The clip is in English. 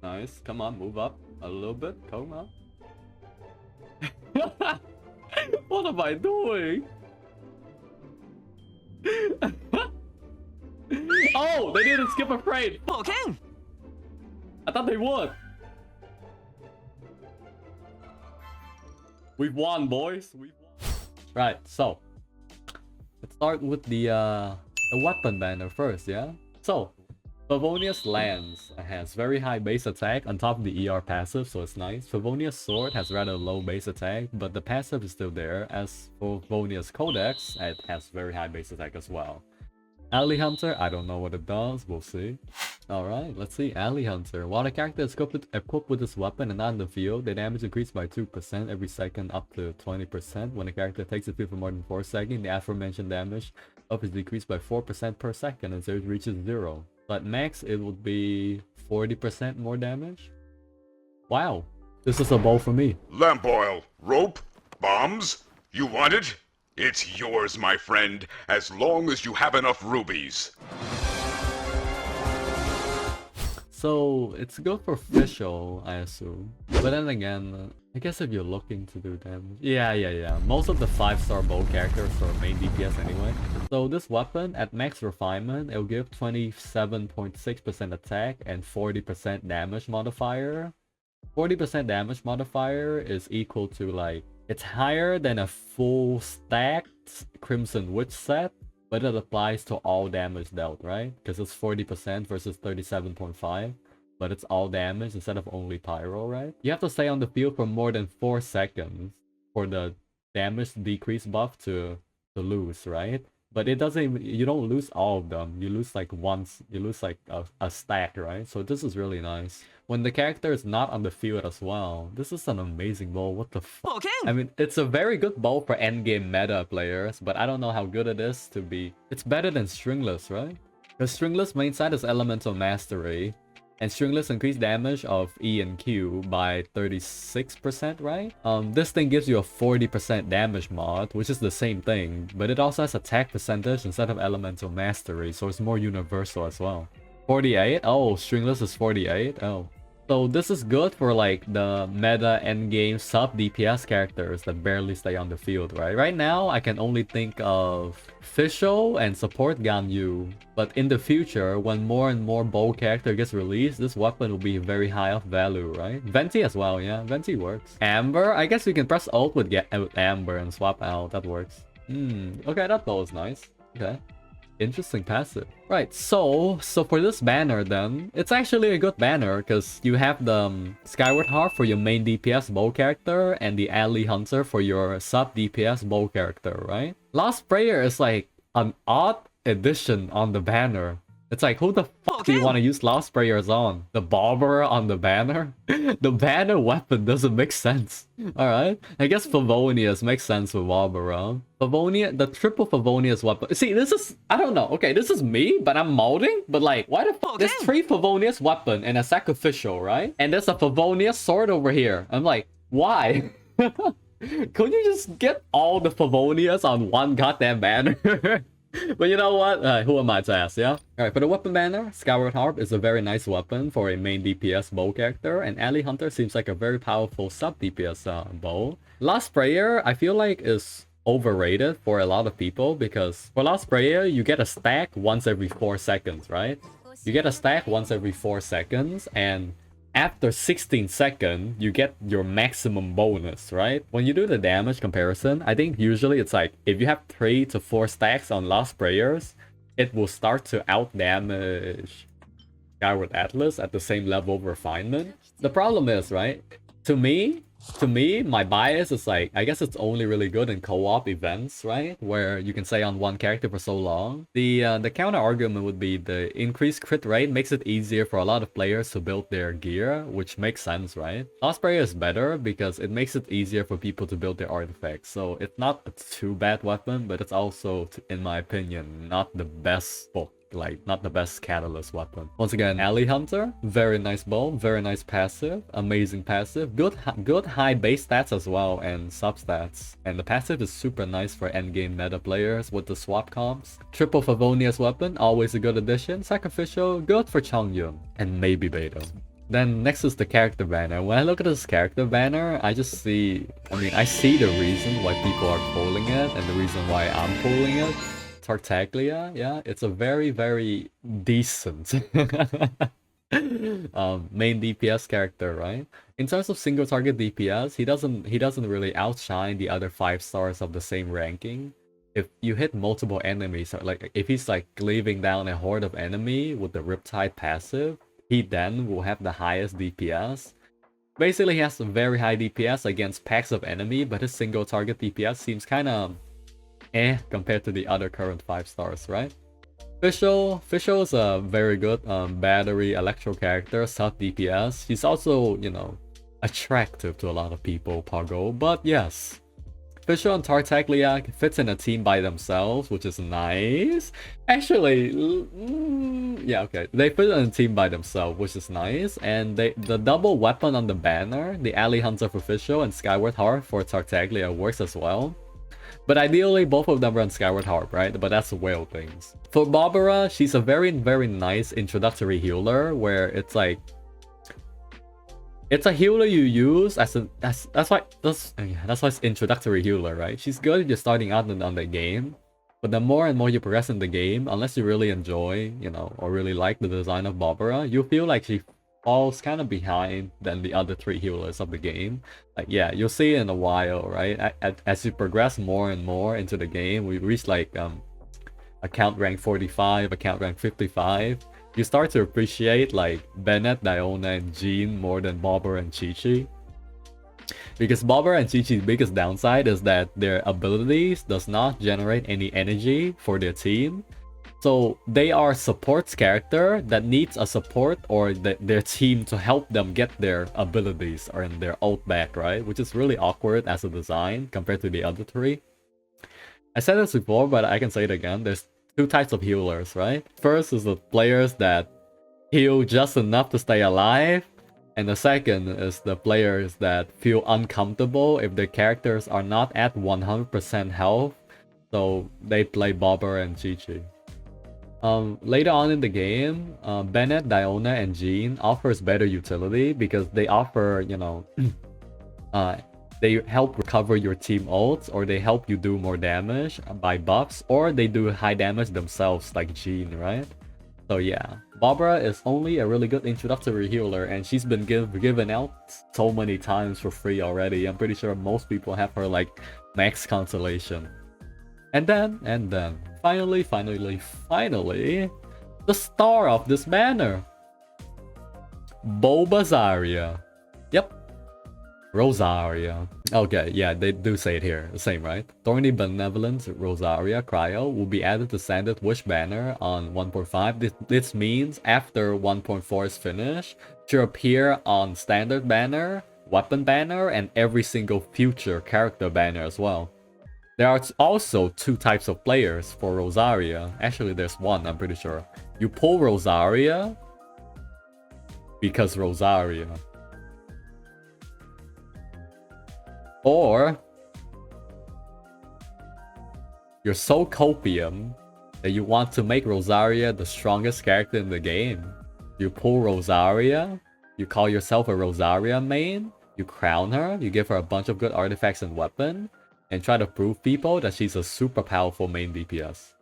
Nice. Come on, move up a little bit. Come on. What am I doing? Oh, they didn't skip a frame. Okay. I thought they would. We've won, boys. We've won. Right, so let's start with the weapon banner first, yeah? So, Favonius Lance has very high base attack on top of the ER passive, so it's nice. Favonius Sword has rather low base attack, but the passive is still there. As for Favonius Codex, it has very high base attack as well. Alley Hunter, I don't know what it does, we'll see. Alright, let's see. Alley Hunter. While the character is equipped with this weapon and not in the field, the damage increases by 2% every second up to 20%. When the character takes the field for more than 4 seconds, the aforementioned damage up is decreased by 4% per second until it reaches 0. But max, it would be 40% more damage. Wow, this is a bow for me. Lamp oil, rope, bombs? You want it? It's yours, my friend, as long as you have enough rubies. So, it's good for official, I assume. But then again, I guess if you're looking to do damage... Yeah. Most of the 5-star bow characters are main DPS anyway. So this weapon, at max refinement, it'll give 27.6% attack and 40% damage modifier. 40% damage modifier is equal to like... It's higher than a full stacked Crimson Witch set, but it applies to all damage dealt, right? Because it's 40% versus 37.5, but it's all damage instead of only pyro, right? You have to stay on the field for more than 4 seconds for the damage decrease buff to lose, right? But it doesn't even, you don't lose all of them. You lose like once, you lose like a stack, right? So this is really nice. When the character is not on the field as well, this is an amazing bow. What the fuck? Okay. I mean, it's a very good bow for endgame meta players, but I don't know how good it is to be... It's better than Stringless, right? Because Stringless main side is Elemental Mastery, and Stringless increase damage of E and Q by 36%, right? This thing gives you a 40% damage mod, which is the same thing, but it also has attack percentage instead of Elemental Mastery, so it's more universal as well. 48? Oh, Stringless is 48? Oh. So this is good for like the meta endgame sub DPS characters that barely stay on the field, right? Right now, I can only think of Fischl and support Ganyu, but in the future, when more and more bow character gets released, this weapon will be very high of value, right? Venti as well, yeah, Venti works. Amber, I guess you can press ult with Amber and swap out, that works. Okay, that bow is nice. Okay. Interesting passive. Right, so for this banner then, it's actually a good banner because you have the Skyward Harp for your main DPS bow character and the Alley Hunter for your sub DPS bow character, right? Lost Prayer is like an odd addition on the banner. It's like, who the fuck do you want to use Lost Prayers on? The Barber on the banner? The banner weapon doesn't make sense. Alright, I guess Favonius makes sense with Barber. Favonia, the triple Favonius weapon. See, this is, I don't know. Okay, this is me, but I'm molding. But like, why the fuck? There's 3 Favonius weapon and a sacrificial, right? And there's a Favonius sword over here. I'm like, why? Could you just get all the Favonius on one goddamn banner? But you know what? Who am I to ask, yeah? Alright, for the weapon banner, Skyward Harp is a very nice weapon for a main DPS bow character, and Alley Hunter seems like a very powerful sub DPS bow. Lost Prayer, I feel like, is overrated for a lot of people because for Lost Prayer, you get a stack once every 4 seconds, right? You get a stack once every 4 seconds, and after 16 seconds, you get your maximum bonus, right? When you do the damage comparison, I think usually it's like, if you have 3 to 4 stacks on Lost Prayers, it will start to out-damage Skyward Atlas at the same level of refinement. The problem is, right, to me, my bias is like, I guess it's only really good in co-op events, right? Where you can stay on one character for so long. The counter argument would be the increased crit rate makes it easier for a lot of players to build their gear, which makes sense, right? Lost Prayer is better because it makes it easier for people to build their artifacts. So it's not a too bad weapon, but it's also, in my opinion, not the best book. Like, not the best catalyst weapon. Once again, Alley Hunter, very nice bow, very nice passive, amazing passive, good high base stats as well, and sub stats. And the passive is super nice for endgame meta players with the swap comps. Triple Favonius weapon, always a good addition. Sacrificial, good for Changyun, and maybe Beta. Then next is the character banner. When I look at this character banner, I just see, I see the reason why people are pulling it and the reason why I'm pulling it. Tartaglia, yeah, it's a very, very decent main DPS character, right? In terms of single target DPS, he doesn't really outshine the other 5 stars of the same ranking. If you hit multiple enemies, like if he's like cleaving down a horde of enemy with the Riptide passive, he then will have the highest DPS. Basically, he has a very high DPS against packs of enemy, but his single target DPS seems kind of compared to the other current 5 stars, right? Fischl is a very good battery electro character, sub DPS. He's also, attractive to a lot of people, Pago, but yes. Fischl and Tartaglia fits in a team by themselves, which is nice. Actually, yeah, okay. They fit in a team by themselves, which is nice. And the double weapon on the banner, the Alley Hunter for Fischl and Skyward Heart for Tartaglia works as well. But ideally, both of them run Skyward Harp, right? But that's whale things. For Barbara, she's a very, very nice introductory healer, where it's like... It's a healer you use as a... That's why it's introductory healer, right? She's good if you're starting out on the game. But the more and more you progress in the game, unless you really enjoy, or really like the design of Barbara, you feel like she falls kind of behind than the other 3 healers of the game. Like, yeah, you'll see in a while, right? As you progress more and more into the game, we reach like account rank 45, account rank 55. You start to appreciate like Bennett, Diona, and Jean more than Bobber and Chi-Chi. Because Bobber and Chi-Chi's biggest downside is that their abilities does not generate any energy for their team. So they are supports character that needs a support or their team to help them get their abilities or in their ult back, right? Which is really awkward as a design compared to the other 3. I said this before, but I can say it again. There's 2 types of healers, right? First is the players that heal just enough to stay alive. And the second is the players that feel uncomfortable if their characters are not at 100% health. So they play Bobber and Chi-Chi. Later on in the game, Bennett, Diona, and Jean offers better utility because they offer, they help recover your team ults, or they help you do more damage by buffs, or they do high damage themselves like Jean, right? So yeah, Barbara is only a really good introductory healer, and she's been given out so many times for free already. I'm pretty sure most people have her like max constellation. And then, finally, the star of this banner. Bulbasaria. Yep. Rosaria. Okay, yeah, they do say it here. The same, right? Thorny Benevolence Rosaria Cryo will be added to Standard Wish banner on 1.5. This means after 1.4 is finished, she'll appear on Standard banner, Weapon banner, and every single future character banner as well. There are also 2 types of players for Rosaria. Actually, there's one, I'm pretty sure. You pull Rosaria because Rosaria. Or you're so copium that you want to make Rosaria the strongest character in the game. You pull Rosaria, you call yourself a Rosaria main, you crown her, you give her a bunch of good artifacts and weapon, and try to prove people that she's a super powerful main DPS.